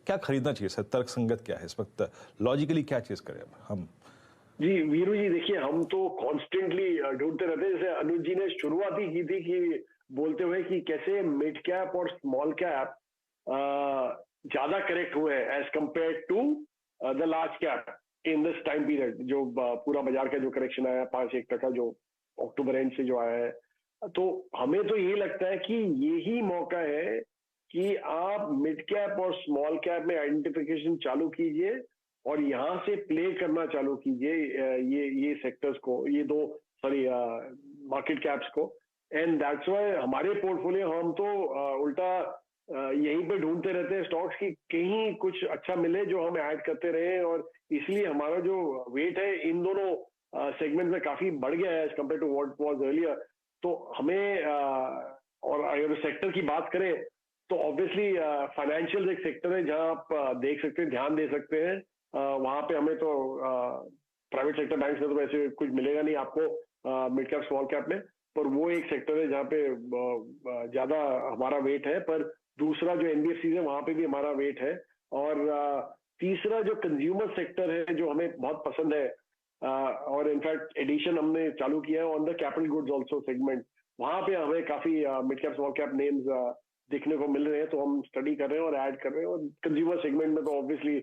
क्या खरीदना चाहिए? तर्क संगत क्या है इस वक्त? लॉजिकली क्या चीज करें हम? जी वीरू जी, देखिए हम तो कॉन्स्टेंटली ढूंढते रहते हैं। जैसे अनुज जी ने शुरुआत ही की थी कि बोलते हुए कि कैसे मिड कैप और स्मॉल कैप ज्यादा करेक्ट हुए हैं as compare to the large cap in this time period. जो पूरा बाजार का जो करेक्शन आया 5-1% जो अक्टूबर एंड से जो आया है, तो हमें तो ये लगता है कि यही मौका है कि आप मिड कैप और स्मॉल कैप में आइडेंटिफिकेशन चालू कीजिए और यहाँ से प्ले करना चालू कीजिए ये सेक्टर्स को, ये दो सॉरी मार्केट कैप्स को। एंड दैट्स व्हाई हमारे पोर्टफोलियो हम तो उल्टा यहीं पे ढूंढते रहते हैं स्टॉक्स की कहीं कुछ अच्छा मिले जो हम ऐड करते रहे, और इसलिए हमारा जो वेट है इन दोनों सेगमेंट में काफी बढ़ गया है as compare to what was earlier. तो हमें और अगर सेक्टर की बात करें तो ऑब्वियसली फाइनेंशियल एक सेक्टर है जहां आप देख सकते हैं, ध्यान दे सकते हैं। वहां पे हमें तो प्राइवेट सेक्टर बैंक में तो वैसे कुछ मिलेगा नहीं आपको मिड कैप स्मॉल कैप में, पर वो एक सेक्टर है जहाँ पे ज्यादा हमारा वेट है। पर दूसरा जो एनबीएफसी है वहां पे भी हमारा वेट है। और तीसरा जो कंज्यूमर सेक्टर है जो हमें बहुत पसंद है, और इनफैक्ट एडिशन हमने चालू किया है on the capital goods also segment. वहां पे हमें काफी mid cap small cap names दिखने को मिल रहे हैं, तो हम स्टडी कर रहे हैं और ऐड कर रहे हैं। और कंज्यूमर सेगमेंट में तो ऑब्वियसली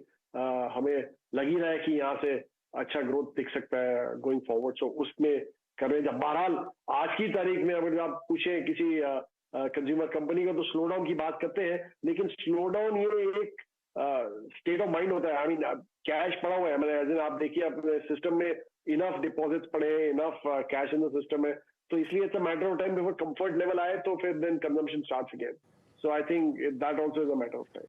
हमें लग ही रहा है कि यहाँ से अच्छा ग्रोथ दिख सकता है गोइंग फॉरवर्ड, सो उसमें कर रहे हैं। जब बहरहाल आज की तारीख में अगर आप पूछें किसी कंज्यूमर कंपनी का तो स्लो डाउन की बात करते हैं, लेकिन स्लो डाउन ये एक स्टेट ऑफ माइंड होता है। आई मीन कैश पड़ा हुआ है, मतलब आप देखिए अपने सिस्टम में इनफ डिपॉजिट्स पड़े हैं, enough cash in the system है, तो इसलिए it's a matter of time before comfort level आए तो फिर then consumption starts again. So I think that also is a matter of time.